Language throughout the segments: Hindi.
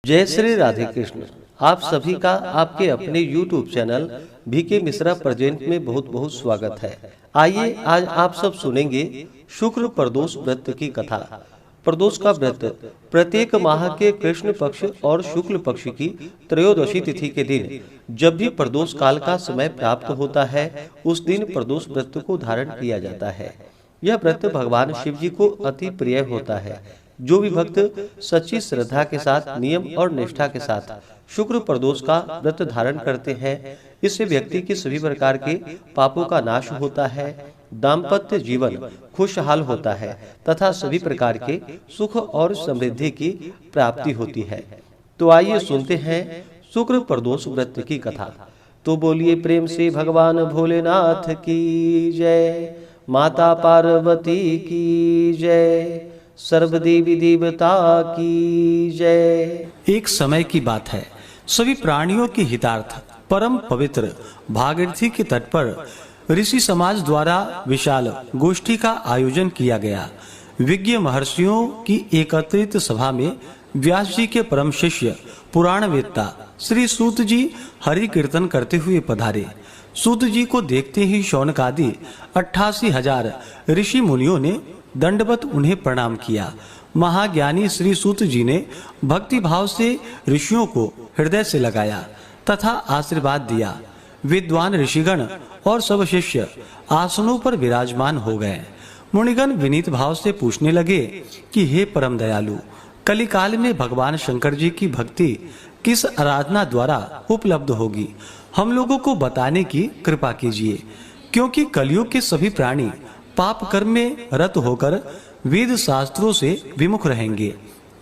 जय श्री राधे कृष्ण। आप सभी का आपके अपने YouTube channel VK Mishra present में बहुत बहुत स्वागत है। आइए आज आप सब सुनेंगे शुक्र प्रदोष व्रत की कथा। प्रदोष का व्रत प्रत्येक माह के कृष्ण पक्ष और शुक्ल पक्ष की त्रयोदशी तिथि के दिन जब भी प्रदोष काल का समय प्राप्त होता है उस दिन प्रदोष व्रत को धारण किया जाता है। यह व्रत भगवान शिव जी को अति प्रिय होता है। जो भी भक्त सच्ची श्रद्धा के साथ नियम और निष्ठा के साथ शुक्र प्रदोष का व्रत धारण करते हैं, इससे व्यक्ति की सभी प्रकार के पापों का नाश होता है, दाम्पत्य जीवन खुशहाल होता है तथा सभी प्रकार के सुख और समृद्धि की प्राप्ति होती है। तो आइए सुनते हैं शुक्र प्रदोष व्रत की कथा। तो बोलिए प्रेम से भगवान भोलेनाथ की जय, माता पार्वती की जय, सर्वदेवी देवता की जय। एक समय की बात है, सभी प्राणियों के हितार्थ परम पवित्र भागीरथी के तट पर ऋषि समाज द्वारा विशाल गोष्ठी का आयोजन किया गया। विज्ञ महर्षियों की एकत्रित सभा में व्यास जी के परम शिष्य पुराणवेत्ता श्री सूत जी हरि कीर्तन करते हुए पधारे। सूत जी को देखते ही शौनक आदि 88,000 ऋषि मुनियों ने दंडवत उन्हें प्रणाम किया। महाज्ञानी श्री सूत जी ने भक्ति भाव से ऋषियों को हृदय से लगाया तथा आशीर्वाद दिया। विद्वान ऋषिगण और सब शिष्य आसनों पर विराजमान हो गए। मुनिगण विनीत भाव से पूछने लगे कि हे परम दयालु, कलिकाल में भगवान शंकर जी की भक्ति किस आराधना द्वारा उपलब्ध होगी, हम लोगों को बताने की कृपा कीजिए, क्योंकि कलयुग के सभी प्राणी पाप कर्म में रत होकर वेद शास्त्रों से विमुख रहेंगे।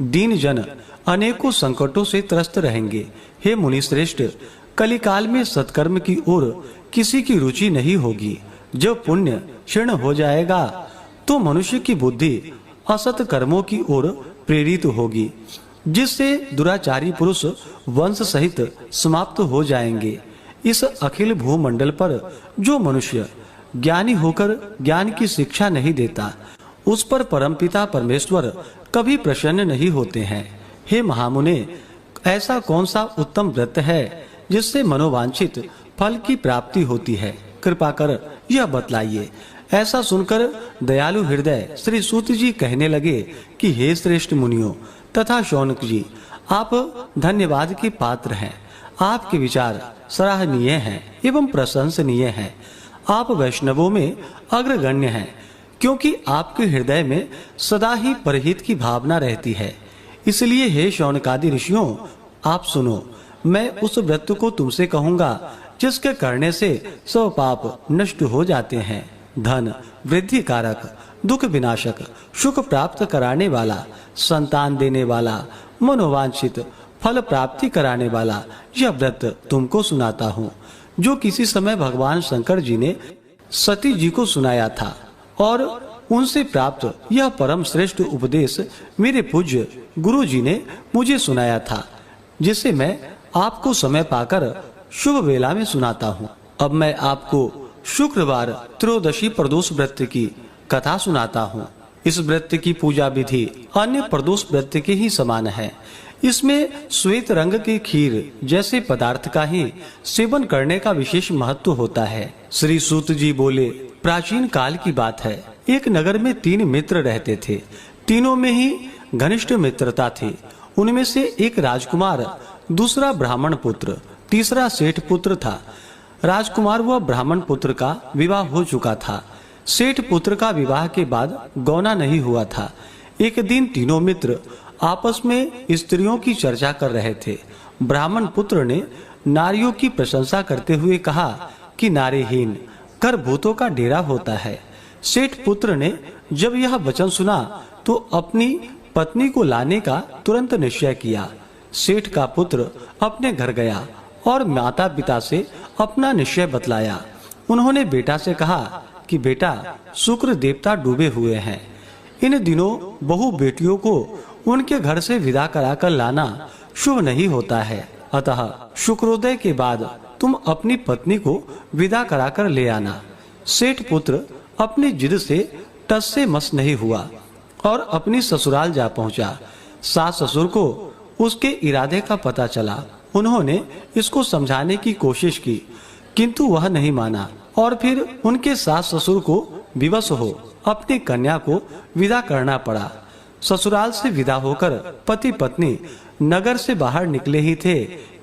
दीन जन अनेकों संकटों से त्रस्त रहेंगे। हे मुनि श्रेष्ठ, कलिकाल में सत्कर्म की ओर किसी की रुचि नहीं होगी। जब पुण्य क्षीण हो जाएगा तो मनुष्य की बुद्धि असत कर्मों की ओर प्रेरित होगी, जिससे दुराचारी पुरुष वंश सहित समाप्त हो जाएंगे। इस अखिल भूमंडल पर जो मनुष्य ज्ञानी होकर ज्ञान की शिक्षा नहीं देता, उस पर परमपिता परमेश्वर कभी प्रसन्न नहीं होते हैं। हे महामुने, ऐसा कौन सा उत्तम व्रत है जिससे मनोवांछित फल की प्राप्ति होती है? कृपा कर यह बतलाइए। ऐसा सुनकर दयालु हृदय श्री सूत जी कहने लगे कि हे श्रेष्ठ मुनियों तथा शौनक जी, आप धन्यवाद के पात्र हैं। आपके विचार सराहनीय हैं एवं प्रशंसनीय हैं। आप वैष्णवों में अग्रगण्य हैं, क्योंकि आपके हृदय में सदा ही परहित की भावना रहती है। इसलिए हे शौनकादि ऋषियों, आप सुनो, मैं उस व्रत को तुमसे कहूंगा जिसके करने से सब पाप नष्ट हो जाते हैं। धन वृद्धि कारक, दुख विनाशक, सुख प्राप्त कराने वाला, संतान देने वाला, मनोवांछित फल प्राप्ति कराने वाला यह व्रत तुमको सुनाता हूँ, जो किसी समय भगवान शंकर जी ने सती जी को सुनाया था और उनसे प्राप्त यह परम श्रेष्ठ उपदेश मेरे पूज्य गुरु जी ने मुझे सुनाया था, जिसे मैं आपको समय पाकर शुभ वेला में सुनाता हूँ। अब मैं आपको शुक्रवार त्रयोदशी प्रदोष व्रत की कथा सुनाता हूँ। इस व्रत की पूजा विधि अन्य प्रदोष व्रत के ही समान है। इसमें श्वेत रंग की खीर जैसे पदार्थ का ही सेवन करने का विशेष महत्व होता है। श्री सूत जी बोले, प्राचीन काल की बात है, एक नगर में 3 मित्र रहते थे। तीनों में ही घनिष्ठ मित्रता थी। उनमें से एक राजकुमार, दूसरा ब्राह्मण पुत्र, तीसरा सेठ पुत्र था। राजकुमार व ब्राह्मण पुत्र का विवाह हो चुका था। सेठ पुत्र का विवाह के बाद गौना नहीं हुआ था। एक दिन तीनों मित्र आपस में स्त्रियों की चर्चा कर रहे थे। ब्राह्मण पुत्र ने नारियों की प्रशंसा करते हुए कहा कि नारीहीन कर भूतों का डेरा होता है। सेठ पुत्र ने जब यह वचन सुना तो अपनी पत्नी को लाने का तुरंत निश्चय किया। सेठ का पुत्र अपने घर गया और माता पिता से अपना निश्चय बतलाया। उन्होंने बेटा से कहा कि बेटा, शुक्र देवता डूबे हुए हैं। इन दिनों बहु बेटियों को उनके घर से विदा कराकर लाना शुभ नहीं होता है, अतः शुक्रोदय के बाद तुम अपनी पत्नी को विदा कराकर ले आना। सेठ पुत्र अपनी जिद से टस से मस नहीं हुआ और अपनी ससुराल जा पहुंचा। सास ससुर को उसके इरादे का पता चला। उन्होंने इसको समझाने की कोशिश की, किंतु वह नहीं माना और फिर उनके सास ससुर को विवश हो अपनी कन्या को विदा करना पड़ा। ससुराल से विदा होकर पति पत्नी नगर से बाहर निकले ही थे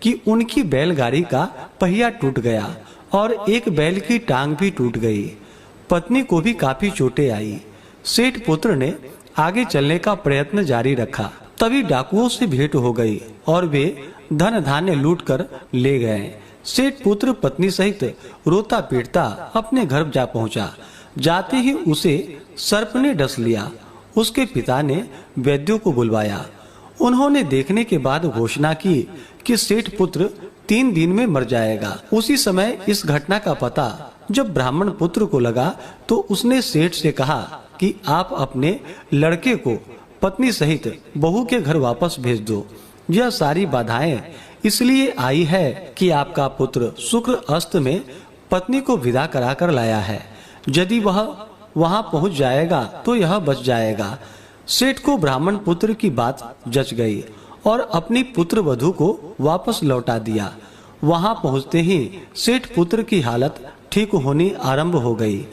कि उनकी बैलगाड़ी का पहिया टूट गया और एक बैल की टांग भी टूट गई। पत्नी को भी काफी चोटें आई। सेठ पुत्र ने आगे चलने का प्रयत्न जारी रखा, तभी डाकुओं से भेंट हो गई और वे धन धान्य लूट कर ले गए। सेठ पुत्र पत्नी सहित रोता पीटता अपने घर जा पहुंचा। जाते ही उसे सर्प ने डस लिया। उसके पिता ने वैद्यों को बुलवाया। उन्होंने देखने के बाद घोषणा की कि सेठ पुत्र 3 दिन में मर जाएगा। उसी समय इस घटना का पता जब ब्राह्मण पुत्र को लगा तो उसने सेठ से कहा कि आप अपने लड़के को पत्नी सहित बहू के घर वापस भेज दो। यह सारी बाधाएं इसलिए आई है कि आपका पुत्र शुक्र अस्त में पत्नी को विदा कराकर लाया है। यदि वह वहां पहुंच जाएगा तो यह बच जाएगा। सेठ को ब्राह्मण पुत्र की बात जच गई और अपनी पुत्र वधू को वापस लौटा दिया। वहां पहुंचते ही सेठ पुत्र की हालत ठीक होनी आरंभ हो गई।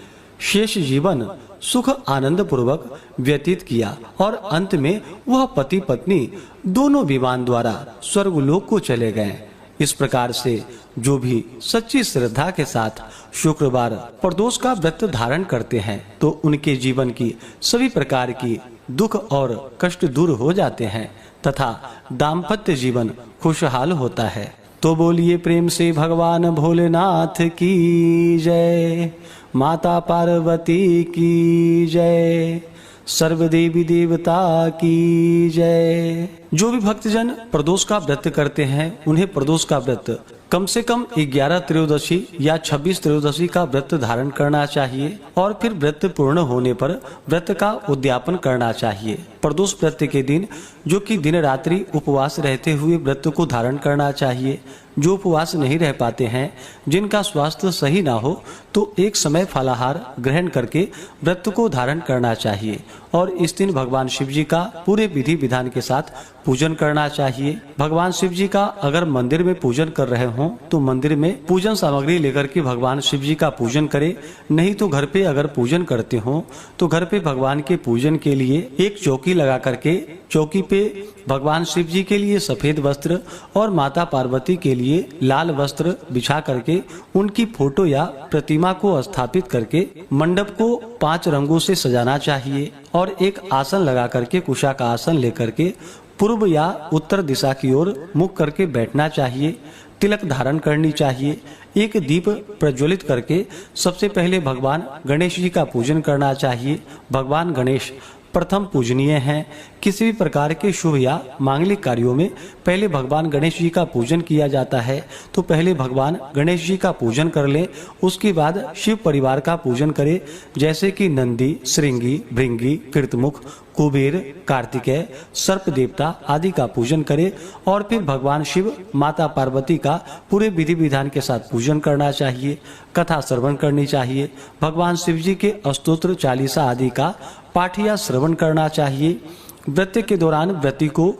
शेष जीवन सुख आनंद पूर्वक व्यतीत किया और अंत में वह पति पत्नी दोनों विमान द्वारा स्वर्गलोक को चले गए। इस प्रकार से जो भी सच्ची श्रद्धा के साथ शुक्रवार प्रदोष का व्रत धारण करते हैं तो उनके जीवन की सभी प्रकार की दुख और कष्ट दूर हो जाते हैं तथा दाम्पत्य जीवन खुशहाल होता है। तो बोलिए प्रेम से भगवान भोलेनाथ की जय, माता पार्वती की जय, सर्व देवी देवता की जय। जो भी भक्तजन प्रदोष का व्रत करते हैं उन्हें प्रदोष का व्रत कम से कम 11 त्रयोदशी या 26 त्रयोदशी का व्रत धारण करना चाहिए और फिर व्रत पूर्ण होने पर व्रत का उद्यापन करना चाहिए। प्रदोष व्रत के दिन जो कि दिन रात्रि उपवास रहते हुए व्रत को धारण करना चाहिए। जो उपवास नहीं रह पाते हैं, जिनका स्वास्थ्य सही ना हो, तो एक समय फलाहार ग्रहण करके व्रत को धारण करना चाहिए और इस दिन भगवान शिव जी का पूरे विधि विधान के साथ पूजन करना चाहिए। भगवान शिव जी का अगर मंदिर में पूजन कर रहे हों तो मंदिर में पूजन सामग्री लेकर के भगवान शिव जी का पूजन करें। नहीं तो घर पे अगर पूजन करते हों तो घर पे भगवान के पूजन के लिए एक चौकी लगा करके चौकी पे भगवान शिव जी के लिए सफेद वस्त्र और माता पार्वती के लिए लाल वस्त्र बिछा करके उनकी फोटो या प्रतिमा को स्थापित करके मंडप को 5 रंगों से सजाना चाहिए और एक आसन लगा करके कुशा का आसन लेकर के पूर्व या उत्तर दिशा की ओर मुख करके बैठना चाहिए। तिलक धारण करनी चाहिए। एक दीप प्रज्वलित करके सबसे पहले भगवान गणेश जी का पूजन करना चाहिए। भगवान गणेश प्रथम पूजनीय हैं। किसी भी प्रकार के शुभ या मांगलिक कार्यों में पहले भगवान गणेश जी का पूजन किया जाता है, तो पहले भगवान गणेश जी का पूजन कर लें, उसके बाद शिव परिवार का पूजन करें, जैसे कि नंदी, श्रृंगी, भृंगी, कृतमुख, कुबेर, कार्तिकेय, सर्प देवता आदि का पूजन करें और फिर भगवान शिव, माता पार्वती का पूरे विधि विधान के साथ पूजन करना चाहिए। कथा श्रवण करनी चाहिए। भगवान शिव जी के अष्टोत्र चालीसा आदि का पाठ या श्रवण करना चाहिए। व्रत के दौरान व्रती को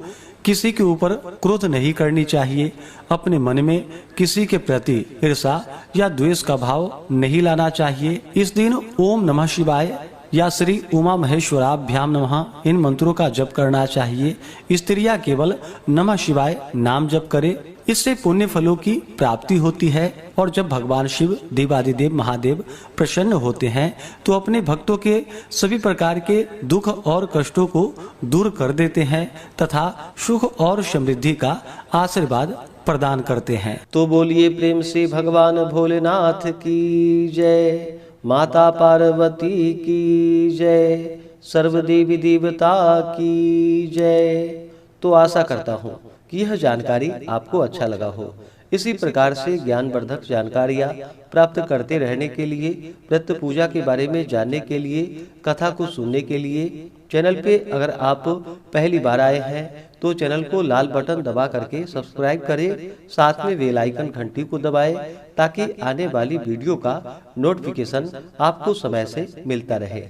किसी के ऊपर क्रोध नहीं करनी चाहिए। अपने मन में किसी के प्रति ईर्षा या द्वेष का भाव नहीं लाना चाहिए। इस दिन ओम नमः शिवाय या श्री उमा महेश्वराभ्याम नमः इन मंत्रों का जप करना चाहिए। स्त्रियां केवल नमः शिवाय नाम जप करें, इससे पुण्य फलों की प्राप्ति होती है। और जब भगवान शिव, देवादिदेव महादेव प्रसन्न होते हैं तो अपने भक्तों के सभी प्रकार के दुख और कष्टों को दूर कर देते हैं तथा सुख और समृद्धि का आशीर्वाद प्रदान करते हैं। तो बोलिए प्रेम से भगवान भोलेनाथ की जय, माता पार्वती की जय, सर्व देवी देवता की जय। तो आशा करता हूँ कि यह जानकारी आपको अच्छा लगा हो। इसी प्रकार से ज्ञानवर्धक जानकारियाँ प्राप्त करते रहने के लिए, व्रत पूजा के बारे में जानने के लिए, कथा को सुनने के लिए चैनल पे अगर आप पहली बार आए हैं तो चैनल को लाल बटन दबा करके सब्सक्राइब करें, साथ में बेल आइकन घंटी को दबाएं ताकि आने वाली वीडियो का नोटिफिकेशन आपको समय से मिलता रहे।